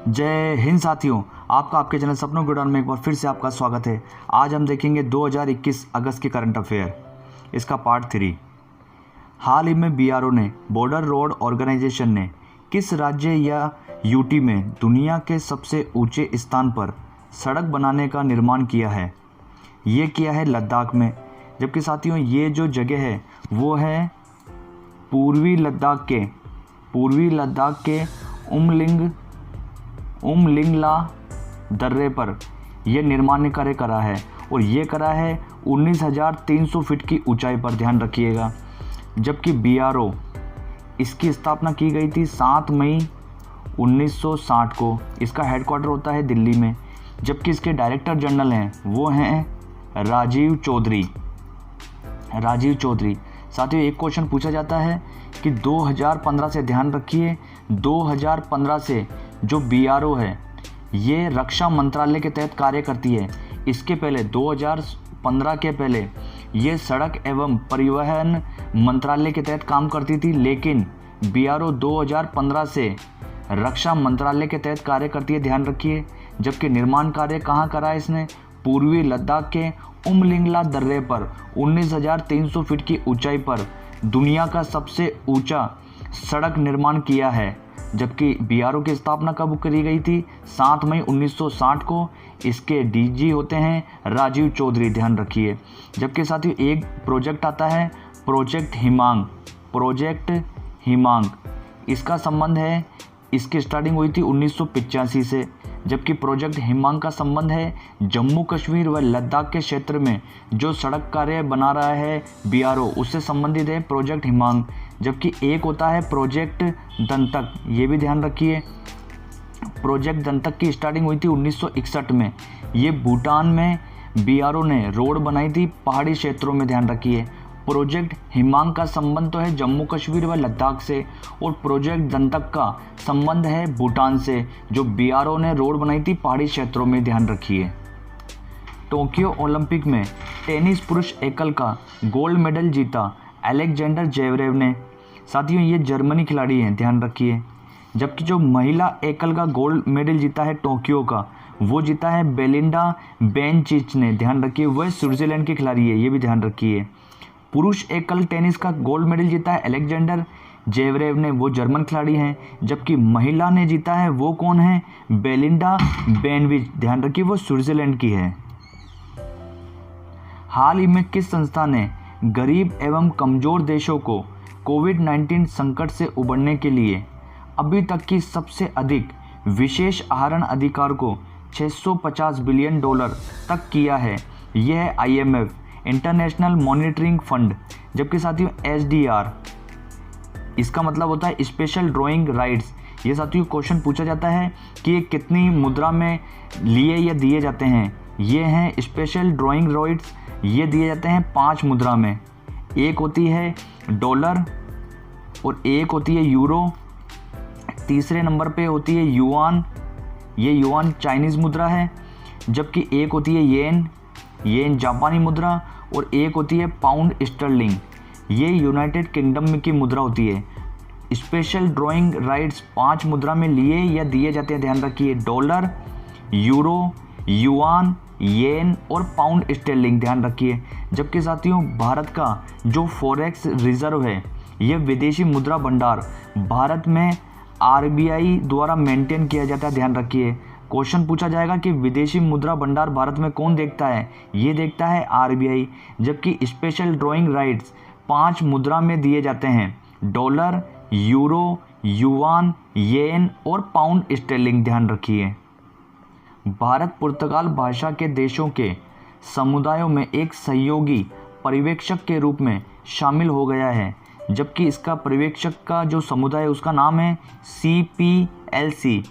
जय हिंद साथियों, आपका आपके चैनल सपनों के उड़ान में एक बार फिर से आपका स्वागत है। आज हम देखेंगे 2021 अगस्त के करंट अफेयर, इसका पार्ट 3। हाल ही में बीआरओ ने बॉर्डर रोड ऑर्गेनाइजेशन ने किस राज्य या यूटी में दुनिया के सबसे ऊंचे स्थान पर सड़क बनाने का निर्माण किया है? ये किया है लद्दाख में। जबकि साथियों ये जो जगह है वो है पूर्वी लद्दाख के उमलिंगला दर्रे पर यह निर्माण कार्य करा है और ये करा है 19,300 फीट की ऊंचाई पर, ध्यान रखिएगा। जबकि बीआरओ इसकी स्थापना की गई थी 7 मई 1960 को। इसका हेडक्वार्टर होता है दिल्ली में। जबकि इसके डायरेक्टर जनरल हैं वो हैं राजीव चौधरी। साथियों एक क्वेश्चन पूछा जाता है कि 2015 से, ध्यान रखिए, 2015 से जो बीआरओ है ये रक्षा मंत्रालय के तहत कार्य करती है। इसके पहले 2015 के पहले ये सड़क एवं परिवहन मंत्रालय के तहत काम करती थी, लेकिन बीआरओ 2015 से रक्षा मंत्रालय के तहत कार्य करती है, ध्यान रखिए। जबकि निर्माण कार्य कहाँ करा है इसने? पूर्वी लद्दाख के उमलिंगला दर्रे पर 19,300 फीट की ऊंचाई पर दुनिया का सबसे ऊंचा सड़क निर्माण किया है। जबकि बीआरओ की स्थापना कब करी गई थी? 7 मई 1960 को। इसके डीजी होते हैं राजीव चौधरी, ध्यान रखिए। जबकि साथियों एक प्रोजेक्ट आता है प्रोजेक्ट हिमांग। इसका संबंध है, इसकी स्टार्टिंग हुई थी 1985 से। जबकि प्रोजेक्ट हिमांग का संबंध है जम्मू कश्मीर व लद्दाख के क्षेत्र में जो सड़क कार्य बना रहा है बीआरओ, उससे संबंधित है प्रोजेक्ट हिमांग। जबकि एक होता है प्रोजेक्ट दंतक, ये भी ध्यान रखिए। प्रोजेक्ट दंतक की स्टार्टिंग हुई थी 1961 में। ये भूटान में बीआरओ ने रोड बनाई थी पहाड़ी क्षेत्रों में, ध्यान रखिए। प्रोजेक्ट हिमांग का संबंध तो है जम्मू कश्मीर व लद्दाख से, और प्रोजेक्ट दंतक का संबंध है भूटान से, जो बीआरओ ने रोड बनाई थी पहाड़ी क्षेत्रों में, ध्यान रखिए। टोक्यो ओलंपिक में टेनिस पुरुष एकल का गोल्ड मेडल जीता अलेक्जेंडर जेवरेव ने। साथियों ये जर्मनी खिलाड़ी हैं, ध्यान रखिए। जबकि जो महिला एकल का गोल्ड मेडल जीता है टोक्यो का, वो जीता है बेलिंडा बेनचिच ने, ध्यान रखिए। वह स्विट्जरलैंड की खिलाड़ी है, ये भी ध्यान रखिए। पुरुष एकल टेनिस का गोल्ड मेडल जीता है अलेक्जेंडर जेवरेव ने, वो जर्मन खिलाड़ी हैं। जबकि महिला ने जीता है, वो कौन है? बेलिंडा बेनविच, ध्यान रखिए, वो स्विट्जरलैंड की है। हाल ही में किस संस्था ने गरीब एवं कमजोर देशों को कोविड-19 संकट से उबरने के लिए अभी तक की सबसे अधिक विशेष आहरण अधिकार को $650 बिलियन तक किया है? यह है IMF, इंटरनेशनल मॉनिटरिंग फंड। जबकि साथियों SDR, इसका मतलब होता है स्पेशल ड्राइंग राइट्स। ये साथियों क्वेश्चन पूछा जाता है कि ये कितनी मुद्रा में लिए या दिए जाते हैं। ये हैं स्पेशल ड्राइंग राइट्स, ये दिए जाते हैं 5 मुद्रा में। एक होती है डॉलर और एक होती है यूरो, तीसरे नंबर पे होती है युआन, ये युआन चाइनीज़ मुद्रा है। जबकि एक होती है येन जापानी मुद्रा, और एक होती है पाउंड स्टर्लिंग, ये यूनाइटेड किंगडम की मुद्रा होती है। स्पेशल ड्राइंग राइट्स 5 मुद्रा में लिए या दिए जाते हैं, ध्यान रखिए। डॉलर, यूरो, युआन, येन और पाउंड स्टर्लिंग, ध्यान रखिए। जबकि साथियों भारत का जो फॉरेक्स रिजर्व है, ये विदेशी मुद्रा भंडार भारत में RBI द्वारा मेंटेन किया जाता है, ध्यान रखिए। क्वेश्चन पूछा जाएगा कि विदेशी मुद्रा भंडार भारत में कौन देखता है? ये देखता है RBI। जबकि स्पेशल ड्राइंग राइट्स 5 मुद्रा में दिए जाते हैं, डॉलर, यूरो, युआन, येन और पाउंड स्टर्लिंग, ध्यान रखिए। भारत पुर्तगाल भाषा के देशों के समुदायों में एक सहयोगी पर्यवेक्षक के रूप में शामिल हो गया है। जबकि इसका पर्यवेक्षक का जो समुदाय है उसका नाम है CPLC,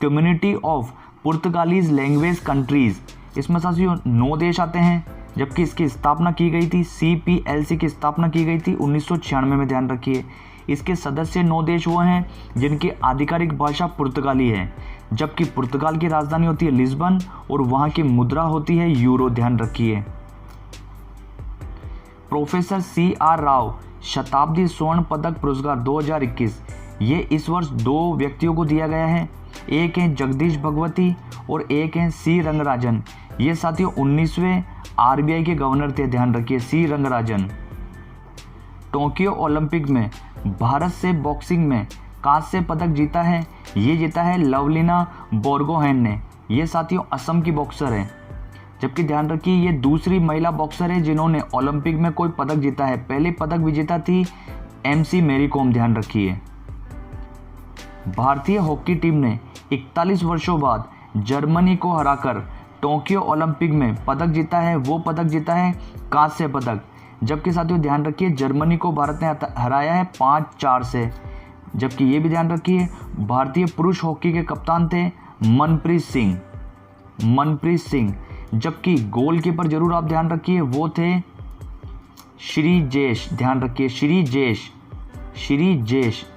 community of Portuguese language countries. इसमें साथियों 9 देश आते हैं। जबकि इसकी स्थापना की गई थी, CPLC की स्थापना की गई थी 1996 में, ध्यान रखिए। इसके सदस्य 9 देश वो हैं जिनकी आधिकारिक भाषा पुर्तगाली है। जबकि पुर्तगाल की राजधानी होती है लिस्बन और वहाँ की मुद्रा होती है यूरो, ध्यान रखिए। प्रोफेसर CR राव शताब्दी स्वर्ण पदक पुरस्कार 2021 ये इस वर्ष 2 व्यक्तियों को दिया गया है। एक हैं जगदीश भगवती और एक हैं सी रंगराजन। ये साथियों 19वें आरबीआई के गवर्नर थे, ध्यान रखिए, सी रंगराजन। टोक्यो ओलंपिक में भारत से बॉक्सिंग में कांस्य पदक जीता है, ये जीता है लवलीना बोर्गोहेन ने। ये साथियों असम की बॉक्सर है। जबकि ध्यान रखिए ये दूसरी महिला बॉक्सर है जिन्होंने ओलंपिक में कोई पदक जीता है। पहली पदक विजेता थी MC मैरी कॉम, ध्यान रखिए। भारतीय हॉकी टीम ने 41 वर्षों बाद जर्मनी को हराकर टोक्यो ओलंपिक में पदक जीता है। वो पदक जीता है कांस्य पदक। जबकि साथियों ध्यान रखिए जर्मनी को भारत ने हराया है 5-4 से। जबकि ये भी ध्यान रखिए भारतीय पुरुष हॉकी के कप्तान थे मनप्रीत सिंह। जबकि गोलकीपर जरूर आप ध्यान रखिए वो थे श्रीजेश, ध्यान रखिए श्रीजेश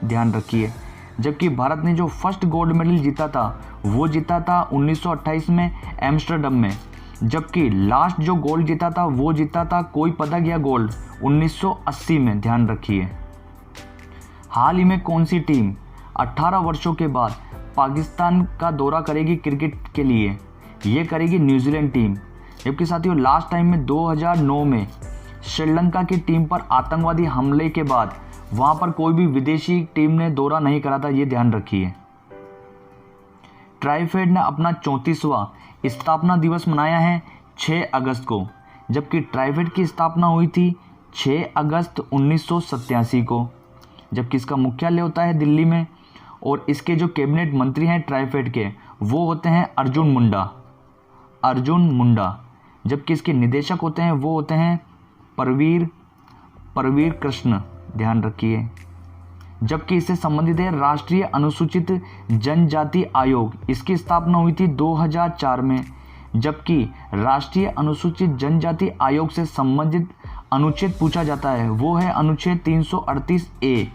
ध्यान रखिए। जबकि भारत ने जो फर्स्ट गोल्ड मेडल जीता था वो जीता था 1928 में एम्स्टर्डम में। जबकि लास्ट जो गोल्ड जीता था वो जीता था कोई पदक या गोल्ड 1980 में, ध्यान रखिए। हाल ही में कौन सी टीम 18 वर्षों के बाद पाकिस्तान का दौरा करेगी क्रिकेट के लिए? ये करेगी न्यूजीलैंड टीम। जबकि साथियों लास्ट टाइम में 2009 में श्रीलंका की टीम पर आतंकवादी हमले के बाद वहां पर कोई भी विदेशी टीम ने दौरा नहीं करा था, ये ध्यान रखिए। ट्राइफेड ने अपना 34वां स्थापना दिवस मनाया है 6 अगस्त को। जबकि ट्राइफेड की स्थापना हुई थी 6 अगस्त 1987 को। जबकि इसका मुख्यालय होता है दिल्ली में और इसके जो कैबिनेट मंत्री हैं ट्राइफेड के वो होते हैं अर्जुन मुंडा। जबकि इसके निदेशक होते हैं वो होते हैं परवीर कृष्ण, ध्यान रखिए। जबकि इससे संबंधित है राष्ट्रीय अनुसूचित जनजाति आयोग, इसकी स्थापना हुई थी 2004 में। जबकि राष्ट्रीय अनुसूचित जनजाति आयोग से संबंधित अनुच्छेद पूछा जाता है वो है अनुच्छेद 338A।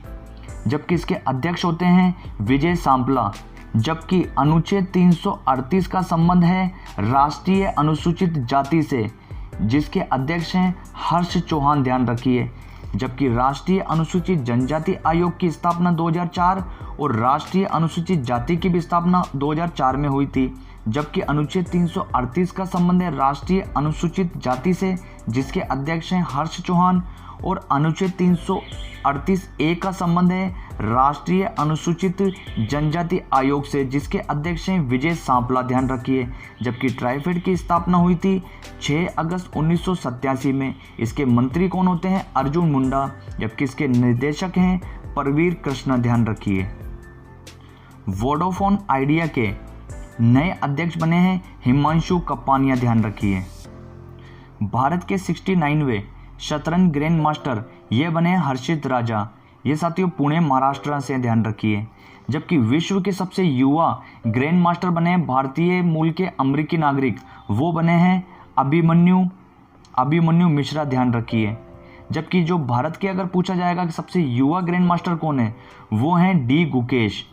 जबकि इसके अध्यक्ष होते हैं विजय सांपला। जबकि अनुच्छेद 338 का संबंध है राष्ट्रीय अनुसूचित जाति से, जिसके अध्यक्ष हैं हर्ष चौहान, ध्यान रखिए। जबकि राष्ट्रीय अनुसूचित जनजाति आयोग की स्थापना 2004 और राष्ट्रीय अनुसूचित जाति की भी स्थापना 2004 में हुई थी। जबकि अनुच्छेद 338 का संबंध है राष्ट्रीय अनुसूचित जाति से, जिसके अध्यक्ष हैं हर्ष चौहान, और अनुच्छेद 338A का संबंध है राष्ट्रीय अनुसूचित जनजाति आयोग से, जिसके अध्यक्ष हैं विजय सांपला, ध्यान रखिए। जबकि ट्राइफेड की स्थापना हुई थी 6 अगस्त 1987 में। इसके मंत्री कौन होते हैं? अर्जुन मुंडा। जबकि इसके निदेशक हैं परवीर कृष्ण, ध्यान रखिए। वोडाफोन आइडिया के नए अध्यक्ष बने हैं हिमांशु कप्पानिया, ध्यान रखिए। भारत के 69वें शतरंज ग्रैंड मास्टर ये बने हर्षित राजा। ये साथियों पुणे महाराष्ट्र से, ध्यान रखिए। जबकि विश्व के सबसे युवा ग्रैंड मास्टर बने हैं भारतीय मूल के अमेरिकी नागरिक, वो बने हैं अभिमन्यु मिश्रा, ध्यान रखिए। जबकि जो भारत के अगर पूछा जाएगा कि सबसे युवा ग्रैंड मास्टर कौन है वो हैं डी गुकेश।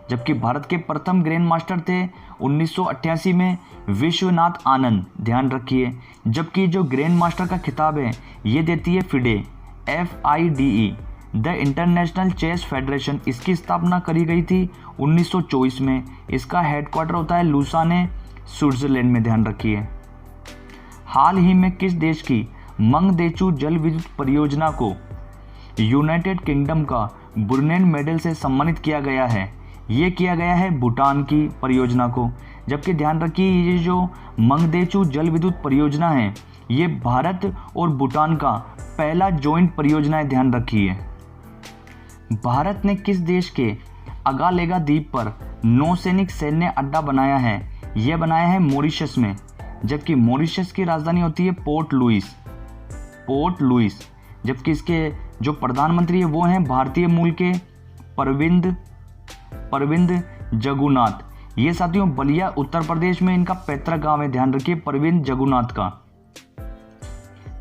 जबकि भारत के प्रथम ग्रैंड मास्टर थे 1988 में विश्वनाथ आनंद, ध्यान रखिए। जबकि जो ग्रैंड मास्टर का खिताब है ये देती है FIDE, FIDE, the International Chess Federation. इसकी स्थापना करी गई थी 1924 में। इसका हेडक्वार्टर होता है लुसाने, स्विट्जरलैंड में, ध्यान रखिए। हाल ही में किस देश की मंगदेचू जल विद्युत परियोजना को यूनाइटेड किंगडम का ब्रुनेट मेडल से सम्मानित किया गया है? ये किया गया है भूटान की परियोजना को। जबकि ध्यान रखिए ये जो मंगदेचू जल विद्युत परियोजना है ये भारत और भूटान का पहला जॉइंट परियोजना है, ध्यान रखिए। भारत ने किस देश के अगालेगा द्वीप पर नौसैनिक सैन्य अड्डा बनाया है? यह बनाया है मॉरिशस में। जबकि मॉरिशस की राजधानी होती है पोर्ट लुइस। जबकि इसके जो प्रधानमंत्री है वो हैं भारतीय मूल के परविंद जगुनाथ। ये साथियों बलिया उत्तर प्रदेश में इनका पैतृक गांव है, ध्यान रखिए, परविंद जगुनाथ का।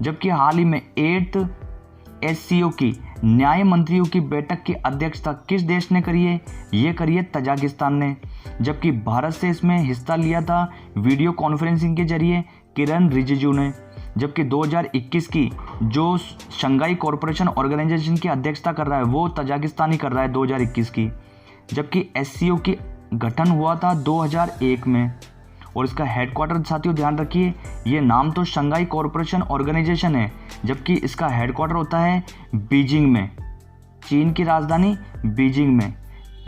जबकि हाल ही में 8th SCO की न्याय मंत्रियों की बैठक की अध्यक्षता किस देश ने करी है? ये करी है तजाकिस्तान ने। जबकि भारत से इसमें हिस्सा लिया था वीडियो कॉन्फ्रेंसिंग के जरिए किरण रिजिजू ने। जबकि 2021 की जो शंघाई कॉरपोरेशन ऑर्गेनाइजेशन की अध्यक्षता कर रहा है वो तजाकिस्तान ही कर रहा है 2021 की। जबकि SCO की गठन हुआ था 2001 में और इसका हेडक्वार्टर साथियों ध्यान रखिए, ये नाम तो शंघाई कोऑपरेशन ऑर्गेनाइजेशन है, जबकि इसका हेडक्वार्टर होता है बीजिंग में, चीन की राजधानी बीजिंग में।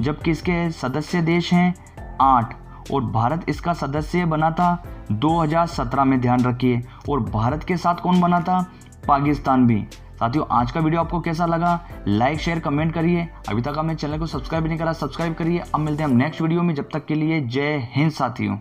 जबकि इसके सदस्य देश हैं 8 और भारत इसका सदस्य बना था 2017 में, ध्यान रखिए। और भारत के साथ कौन बना था? पाकिस्तान भी। साथियों आज का वीडियो आपको कैसा लगा? लाइक शेयर कमेंट करिए। अभी तक आपने चैनल को सब्सक्राइब नहीं करा, सब्सक्राइब करिए। अब मिलते हैं हम नेक्स्ट वीडियो में, जब तक के लिए जय हिंद साथियों।